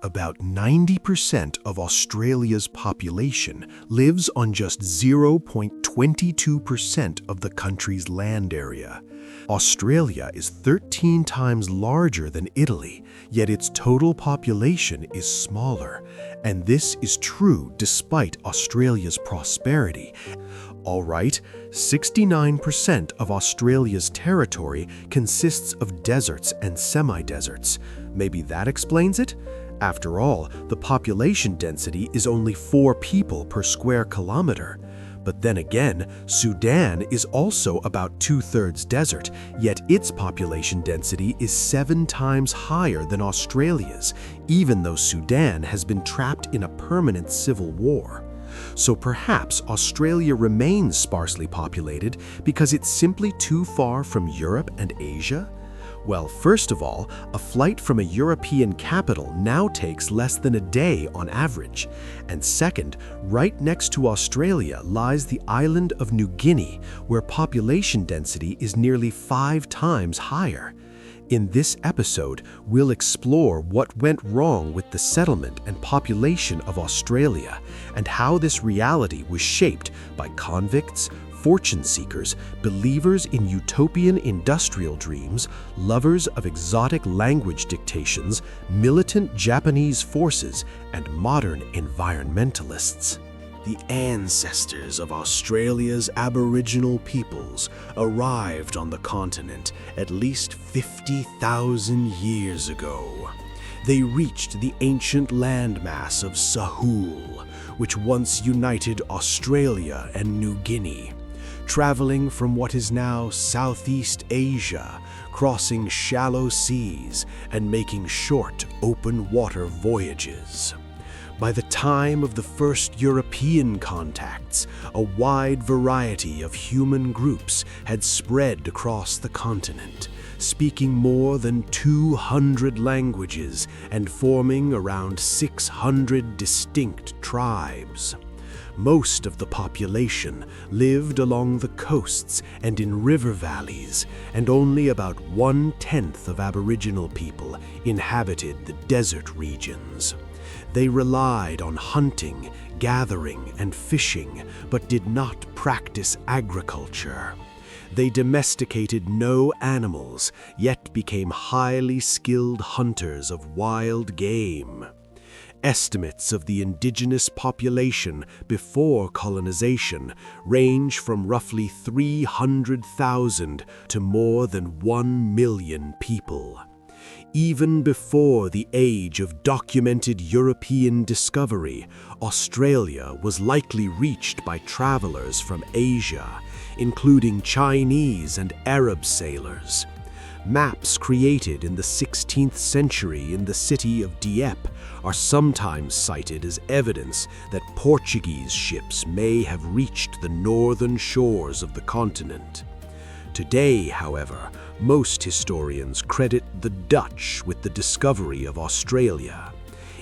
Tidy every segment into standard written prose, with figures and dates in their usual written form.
About 90% of Australia's population lives on just 0.22% of the country's land area. Australia is 13 times larger than Italy, yet its total population is smaller. And this is true despite Australia's prosperity. All right, 69% of Australia's territory consists of deserts and semi-deserts. Maybe that explains it? After all, the population density is only 4 people per square kilometer. But then again, Sudan is also about 2/3 desert, yet its population density is 7 times higher than Australia's, even though Sudan has been trapped in a permanent civil war. So perhaps Australia remains sparsely populated because it's simply too far from Europe and Asia? Well, first of all, a flight from a European capital now takes less than a day on average. And second, right next to Australia lies the island of New Guinea, where population density is nearly 5 times higher. In this episode, we'll explore what went wrong with the settlement and population of Australia, and how this reality was shaped by convicts, fortune seekers, believers in utopian industrial dreams, lovers of exotic language dictations, militant Japanese forces, and modern environmentalists. The ancestors of Australia's Aboriginal peoples arrived on the continent at least 50,000 years ago. They reached the ancient landmass of Sahul, which once united Australia and New Guinea, traveling from what is now Southeast Asia, crossing shallow seas and making short open water voyages. By the time of the first European contacts, a wide variety of human groups had spread across the continent, speaking more than 200 languages and forming around 600 distinct tribes. Most of the population lived along the coasts and in river valleys, and only about 1/10 of Aboriginal people inhabited the desert regions. They relied on hunting, gathering, and fishing, but did not practice agriculture. They domesticated no animals, yet became highly skilled hunters of wild game. Estimates of the indigenous population before colonization range from roughly 300,000 to more than 1 million people. Even before the age of documented European discovery, Australia was likely reached by travelers from Asia, including Chinese and Arab sailors. Maps created in the 16th century in the city of Dieppe are sometimes cited as evidence that Portuguese ships may have reached the northern shores of the continent. Today, however, most historians credit the Dutch with the discovery of Australia.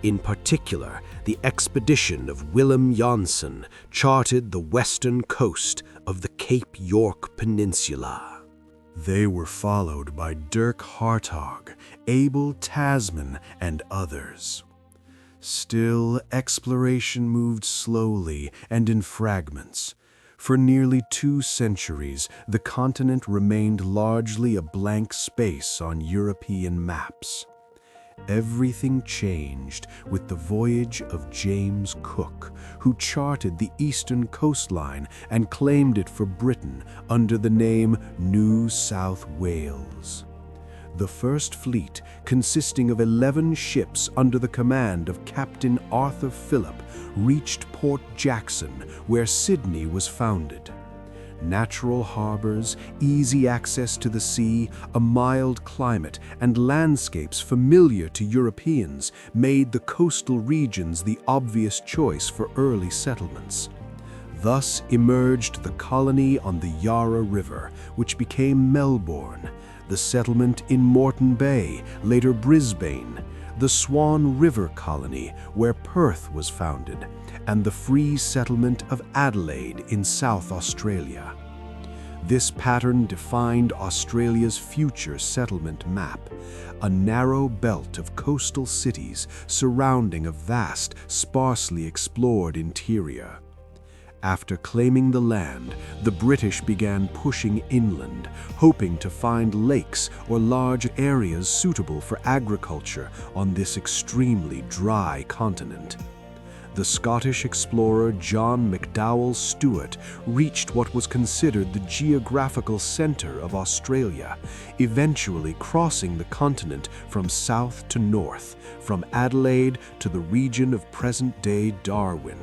In particular, the expedition of Willem Janssen charted the western coast of the Cape York Peninsula. They were followed by Dirk Hartog, Abel Tasman, and others. Still, exploration moved slowly and in fragments. For nearly 2 centuries, the continent remained largely a blank space on European maps. Everything changed with the voyage of James Cook, who charted the eastern coastline and claimed it for Britain under the name New South Wales. The first fleet, consisting of 11 ships under the command of Captain Arthur Phillip, reached Port Jackson, where Sydney was founded. Natural harbors, easy access to the sea, a mild climate, and landscapes familiar to Europeans made the coastal regions the obvious choice for early settlements. Thus emerged the colony on the Yarra River, which became Melbourne, the settlement in Moreton Bay, later Brisbane, the Swan River Colony, where Perth was founded, and the free settlement of Adelaide in South Australia. This pattern defined Australia's future settlement map, a narrow belt of coastal cities surrounding a vast, sparsely explored interior. After claiming the land, the British began pushing inland, hoping to find lakes or large areas suitable for agriculture on this extremely dry continent. The Scottish explorer John McDowell Stuart reached what was considered the geographical center of Australia, eventually crossing the continent from south to north, from Adelaide to the region of present-day Darwin.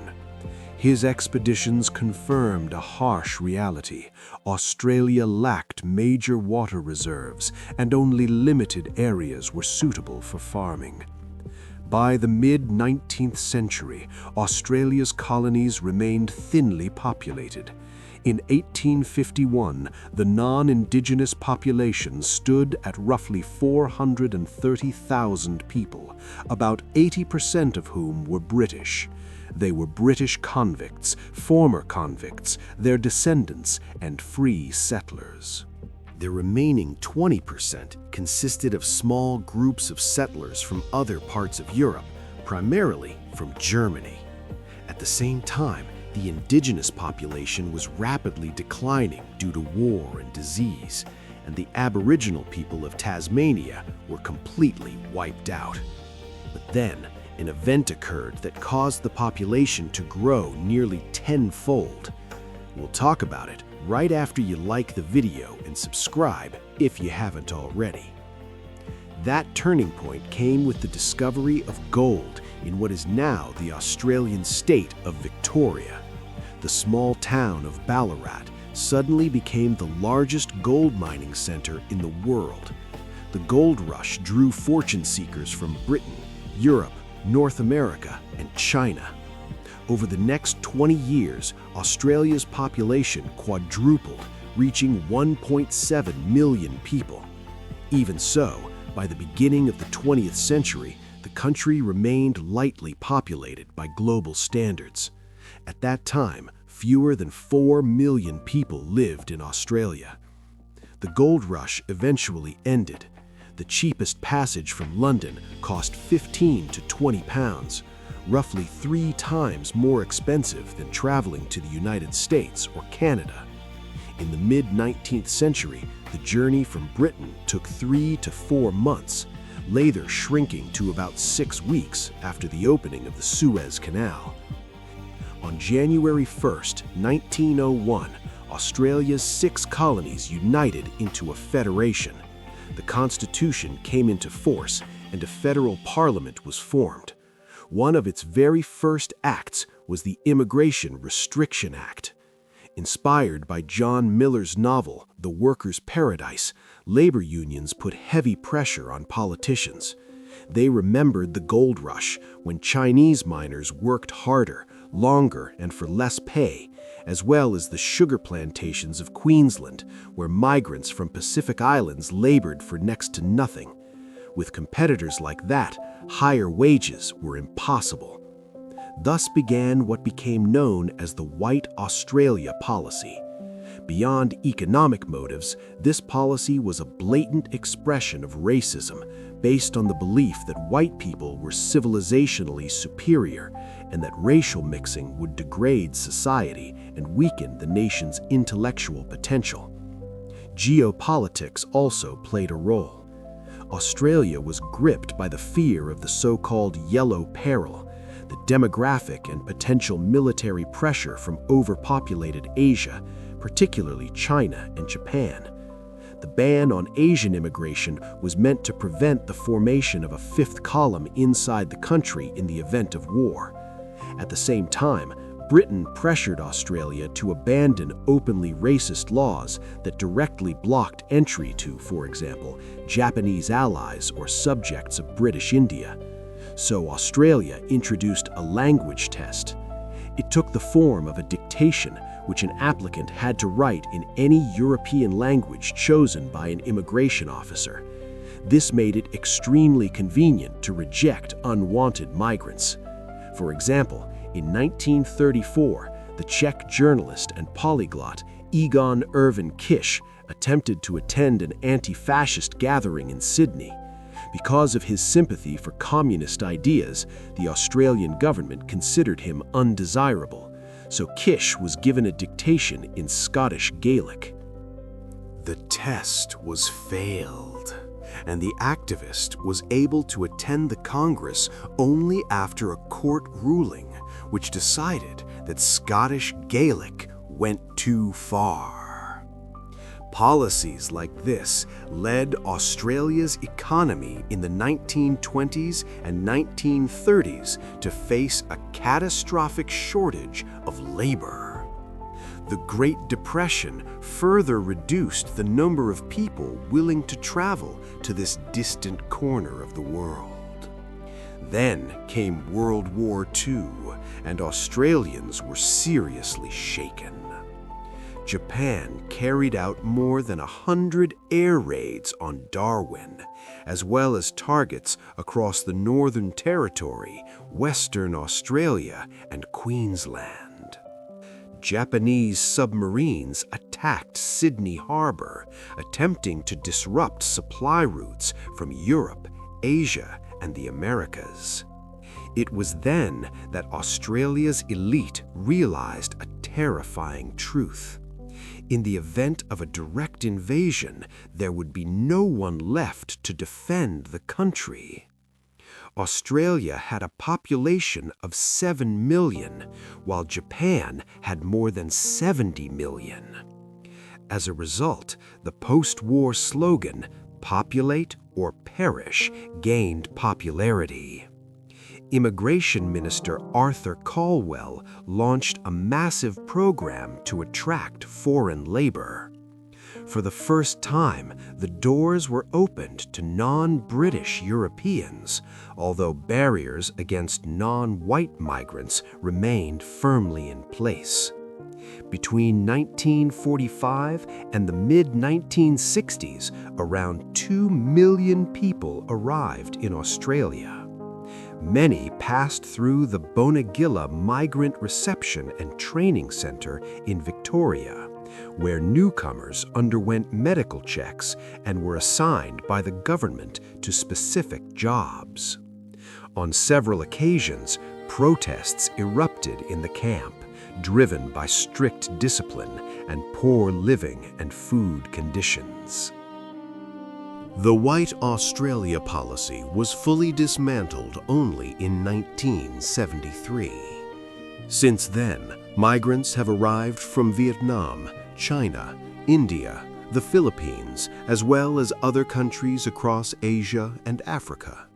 His expeditions confirmed a harsh reality. Australia lacked major water reserves, and only limited areas were suitable for farming. By the mid-19th century, Australia's colonies remained thinly populated. In 1851, the non-Indigenous population stood at roughly 430,000 people, about 80% of whom were British. They were British convicts, former convicts, their descendants, and free settlers. The remaining 20% consisted of small groups of settlers from other parts of Europe, primarily from Germany. At the same time, the indigenous population was rapidly declining due to war and disease, and the Aboriginal people of Tasmania were completely wiped out. But then, an event occurred that caused the population to grow nearly tenfold. We'll talk about it right after you like the video and subscribe if you haven't already. That turning point came with the discovery of gold in what is now the Australian state of Victoria. The small town of Ballarat suddenly became the largest gold mining center in the world. The gold rush drew fortune seekers from Britain, Europe, North America, and China. Over the next 20 years, Australia's population quadrupled, reaching 1.7 million people. Even so, by the beginning of the 20th century, the country remained lightly populated by global standards. At that time, fewer than 4 million people lived in Australia. The gold rush eventually ended. The cheapest passage from London cost 15 to 20 pounds, roughly 3 times more expensive than traveling to the United States or Canada. In the mid-19th century, the journey from Britain took 3 to 4 months, later shrinking to about 6 weeks after the opening of the Suez Canal. On January 1st, 1901, Australia's 6 colonies united into a federation. The Constitution came into force, and a federal parliament was formed. One of its very first acts was the Immigration Restriction Act. Inspired by John Miller's novel, The Workers' Paradise, labor unions put heavy pressure on politicians. They remembered the gold rush, when Chinese miners worked harder, longer, and for less pay, as well as the sugar plantations of Queensland, where migrants from Pacific Islands labored for next to nothing. With competitors like that, higher wages were impossible. Thus began what became known as the White Australia policy. Beyond economic motives, this policy was a blatant expression of racism, based on the belief that white people were civilizationally superior and that racial mixing would degrade society and weaken the nation's intellectual potential. Geopolitics also played a role. Australia was gripped by the fear of the so-called Yellow Peril, the demographic and potential military pressure from overpopulated Asia, particularly China and Japan. The ban on Asian immigration was meant to prevent the formation of a fifth column inside the country in the event of war. At the same time, Britain pressured Australia to abandon openly racist laws that directly blocked entry to, for example, Japanese allies or subjects of British India. So Australia introduced a language test. It took the form of a dictation, which an applicant had to write in any European language chosen by an immigration officer. This made it extremely convenient to reject unwanted migrants. For example, in 1934, the Czech journalist and polyglot Egon Irvin Kish attempted to attend an anti-fascist gathering in Sydney. Because of his sympathy for communist ideas, the Australian government considered him undesirable, so Kish was given a dictation in Scottish Gaelic. The test was failed, and the activist was able to attend the Congress only after a court ruling which decided that Scottish Gaelic went too far. Policies like this led Australia's economy in the 1920s and 1930s to face a catastrophic shortage of labor. The Great Depression further reduced the number of people willing to travel to this distant corner of the world. Then came World War II, and Australians were seriously shaken. Japan carried out more than 100 air raids on Darwin, as well as targets across the Northern Territory, Western Australia, and Queensland. Japanese submarines attacked Sydney Harbour, attempting to disrupt supply routes from Europe, Asia, and the Americas. It was then that Australia's elite realized a terrifying truth. In the event of a direct invasion, there would be no one left to defend the country. Australia had a population of 7 million, while Japan had more than 70 million. As a result, the post-war slogan, "Populate or perish," gained popularity. Immigration Minister Arthur Calwell launched a massive program to attract foreign labor. For the first time, the doors were opened to non-British Europeans, although barriers against non-white migrants remained firmly in place. Between 1945 and the mid-1960s, around 2 million people arrived in Australia. Many passed through the Bonegilla Migrant Reception and Training Center in Victoria, where newcomers underwent medical checks and were assigned by the government to specific jobs. On several occasions, protests erupted in the camp, driven by strict discipline and poor living and food conditions. The White Australia policy was fully dismantled only in 1973. Since then, migrants have arrived from Vietnam, China, India, the Philippines, as well as other countries across Asia and Africa.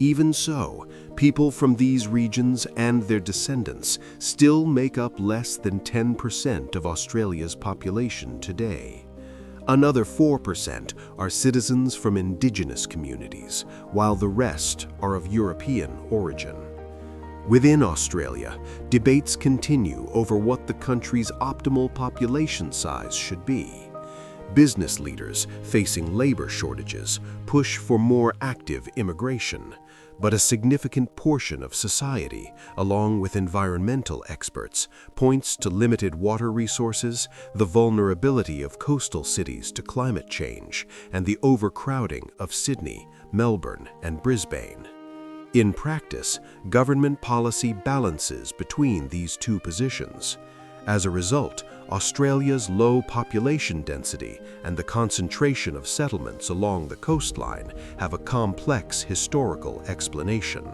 Even so, people from these regions and their descendants still make up less than 10% of Australia's population today. Another 4% are citizens from indigenous communities, while the rest are of European origin. Within Australia, debates continue over what the country's optimal population size should be. Business leaders facing labor shortages push for more active immigration, but a significant portion of society, along with environmental experts, points to limited water resources, the vulnerability of coastal cities to climate change, and the overcrowding of Sydney, Melbourne, and Brisbane. In practice, government policy balances between these two positions. As a result, Australia's low population density and the concentration of settlements along the coastline have a complex historical explanation.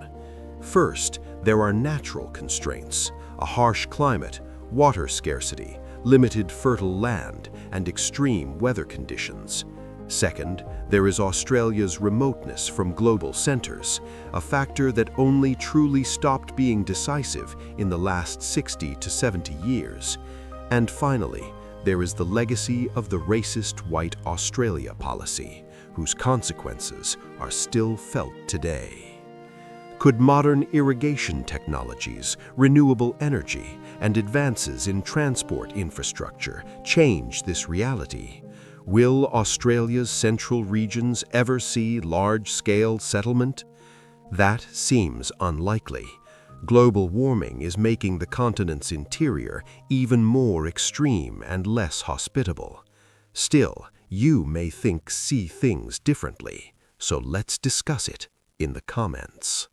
First, there are natural constraints: a harsh climate, water scarcity, limited fertile land, and extreme weather conditions. Second, there is Australia's remoteness from global centers, a factor that only truly stopped being decisive in the last 60 to 70 years. And finally, there is the legacy of the racist White Australia policy, whose consequences are still felt today. Could modern irrigation technologies, renewable energy, and advances in transport infrastructure change this reality? Will Australia's central regions ever see large-scale settlement? That seems unlikely. Global warming is making the continent's interior even more extreme and less hospitable. Still, you may see things differently, so let's discuss it in the comments.